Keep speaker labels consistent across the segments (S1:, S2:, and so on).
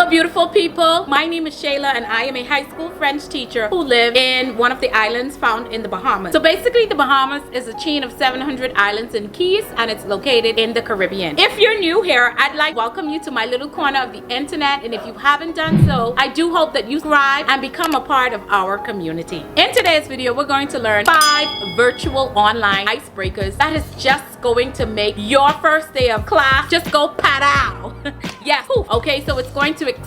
S1: Hello beautiful people, my name is Shayla and I am a high school French teacher who lives in one of the islands found in the Bahamas. So basically the Bahamas is a chain of 700 islands and keys and it's located in the Caribbean. If you're new here, I'd like to welcome you to my little corner of the internet, and if you haven't done so, I do hope that you subscribe and become a part of our community. In today's video, we're going to learn 5 virtual online icebreakers that is just going to make your first day of class just go patow. Yes. Okay, so it's going to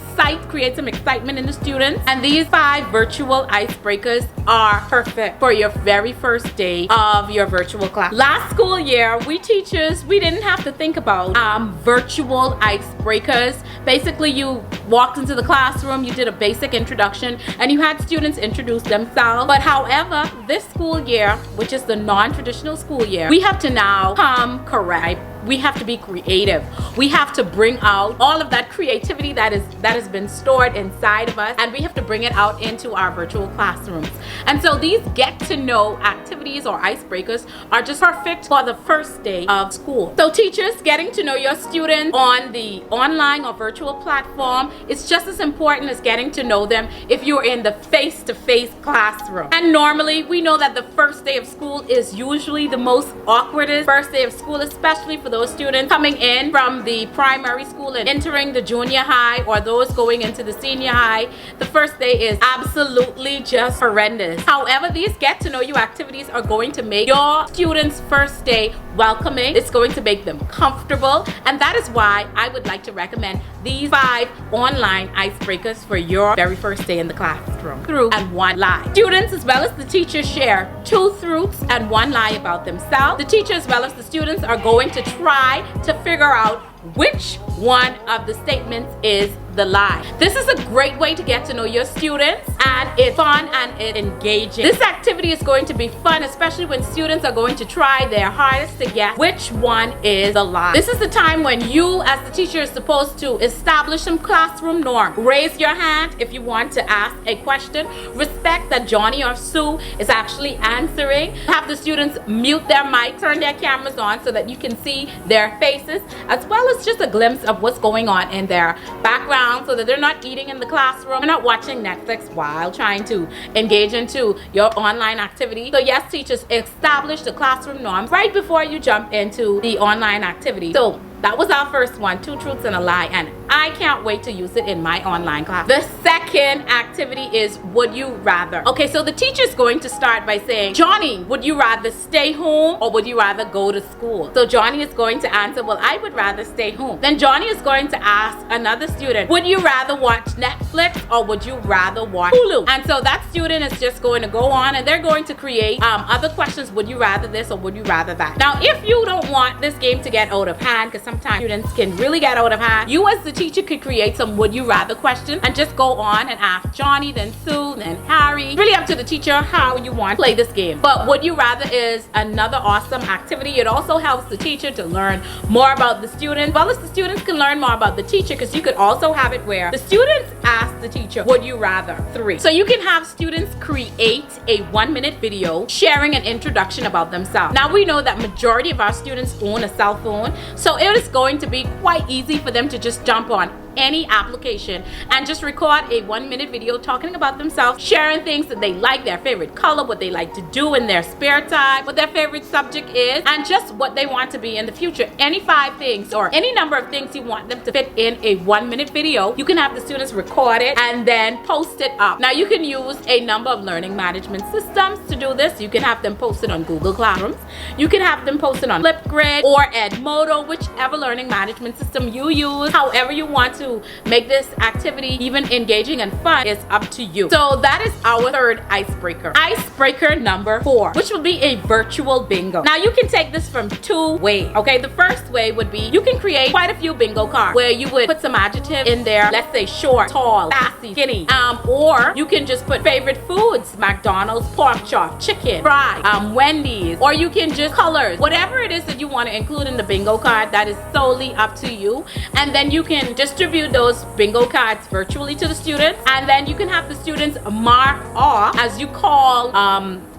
S1: create some excitement in the students, and these 5 virtual icebreakers are perfect for your very first day of your virtual class. Last school year, we teachers, we didn't have to think about virtual icebreakers. Basically, you walked into the classroom, you did a basic introduction, and you had students introduce themselves. But however, this school year, which is the non-traditional school year, we have to now come correct. We have to be creative. We have to bring out all of that creativity that has been stored inside of us, and we have to bring it out into our virtual classrooms. And so these get to know activities or icebreakers are just perfect for the first day of school. So teachers, getting to know your students on the online or virtual platform is just as important as getting to know them if you're in the face-to-face classroom. And normally we know that the first day of school is usually the most awkwardest first day of school, especially for those students coming in from the primary school and entering the junior high, or those going into the senior high. The first day is absolutely just horrendous. However, these get to know you activities are going to make your students' first day welcoming. It's going to make them comfortable, and that is why I would like to recommend these 5 online icebreakers for your very first day in the classroom. Truth and 1 lie. Students as well as the teachers share 2 truths and 1 lie about themselves. The teacher as well as the students are going to try to figure out which one of the statements is the lie. This is a great way to get to know your students, and it's fun and it's engaging. This activity is going to be fun, especially when students are going to try their hardest to guess which one is the lie. This is the time when you as the teacher is supposed to establish some classroom norm. Raise your hand if you want to ask a question. Respect that Johnny or Sue is actually answering. Have the students mute their mic, turn their cameras on so that you can see their faces, as well as just a glimpse of what's going on in their background, so that they're not eating in the classroom, they're not watching Netflix while trying to engage into your online activity. So yes, teachers, establish the classroom norms right before you jump into the online activity. So that was our first one, 2 truths and a lie, and I can't wait to use it in my online class. The second activity is would you rather. Okay, so the teacher is going to start by saying, Johnny, would you rather stay home or would you rather go to school? So Johnny is going to answer, well, I would rather stay home. Then Johnny is going to ask another student, would you rather watch Netflix or would you rather watch Hulu? And so that student is just going to go on and they're going to create other questions. Would you rather this or would you rather that? Now, if you don't want this game to get out of hand, because sometimes students can really get out of hand, you as the teacher could create some would you rather questions and just go on and ask Johnny, then Sue, then Harry. Really up to the teacher how you want to play this game. But would you rather is another awesome activity. It also helps the teacher to learn more about the student, as well as the students can learn more about the teacher, because you could also have it where the students ask the teacher, would you rather 3. So you can have students create a 1-minute video sharing an introduction about themselves. Now we know that majority of our students own a cell phone, so it is going to be quite easy for them to just jump on any application and just record a 1-minute video talking about themselves, sharing things that they like, their favorite color, what they like to do in their spare time, what their favorite subject is, and just what they want to be in the future. Any 5 things or any number of things you want them to fit in a 1-minute video, you can have the students record it and then post it up. Now you can use a number of learning management systems to do this. You can have them posted on Google Classrooms, you can have them posted on Flipgrid or Edmodo, whichever learning management system you use. However you want to make this activity even engaging and fun is up to you. So that is our 3rd icebreaker. Icebreaker number 4, which will be a virtual bingo. Now you can take this from 2 ways. Okay, the first way would be you can create quite a few bingo cards where you would put some adjective in there. Let's say short, tall, sassy, skinny. Or you can just put favorite foods, McDonald's, pork chop, chicken, fries, Wendy's, or you can just colors. Whatever it is that you want to include in the bingo card, that is solely up to you. And then you can distribute distribute those bingo cards virtually to the students, and then you can have the students mark off, as you call,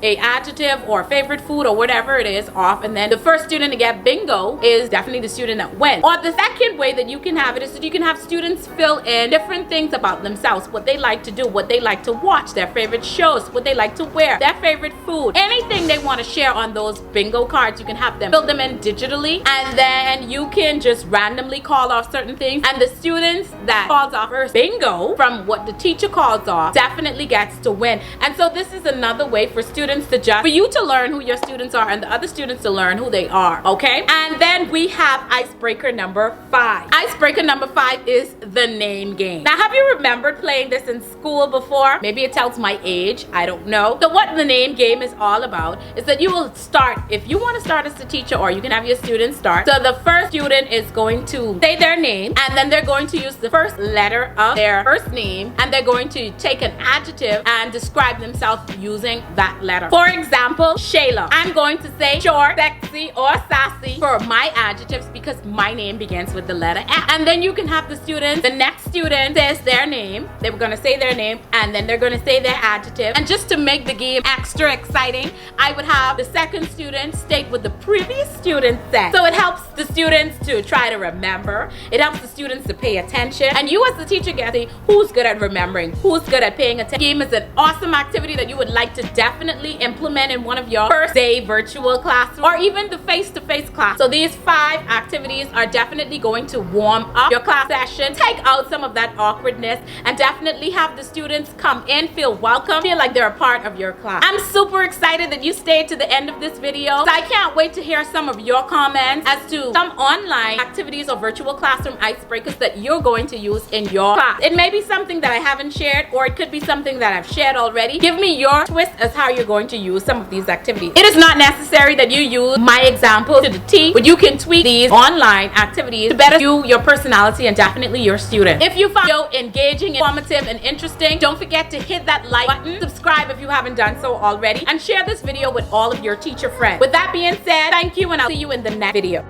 S1: a adjective or favorite food or whatever it is off, and then the first student to get bingo is definitely the student that wins. Or the second way that you can have it is that you can have students fill in different things about themselves, what they like to do, what they like to watch, their favorite shows, what they like to wear, their favorite food, anything they want to share on those bingo cards. You can have them fill them in digitally, and then you can just randomly call off certain things, and the students that calls off first bingo from what the teacher calls off definitely gets to win. And so this is another way for students for you to learn who your students are and the other students to learn who they are, okay? And then we have icebreaker number 5. Icebreaker number 5 is the name game. Now, have you remembered playing this in school before? Maybe it tells my age, I don't know. So what the name game is all about is that you will start, if you want to start as a teacher, or you can have your students start. So the first student is going to say their name, and then they're going to use the first letter of their first name, and they're going to take an adjective and describe themselves using that letter. For example, Shayla. I'm going to say short, sexy, or sassy for my adjectives because my name begins with the letter S. And then you can have the students, the next student says their name, they were going to say their name, and then they're going to say their adjective. And just to make the game extra exciting, I would have the second student state what the previous student said. So it helps the students to try to remember. It helps the students to pay attention. And you as the teacher get to see who's good at remembering, who's good at paying attention. The game is an awesome activity that you would like to definitely implement in one of your first day virtual classes or even the face-to-face class. So these 5 activities are definitely going to warm up your class session, take out some of that awkwardness, and definitely have the students come in, feel welcome, feel like they're a part of your class. I'm super excited that you stayed to the end of this video. So I can't wait to hear some of your comments as to some online activities or virtual classroom icebreakers that you're going to use in your class. It may be something that I haven't shared, or it could be something that I've shared already. Give me your twist as how you're going to use some of these activities. It is not necessary that you use my example to the T, but you can tweak these online activities to better you, your personality, and definitely your student. If you found the video engaging, informative, and interesting, don't forget to hit that like button, subscribe if you haven't done so already, and share this video with all of your teacher friends. With that being said, thank you, and I'll see you in the next video.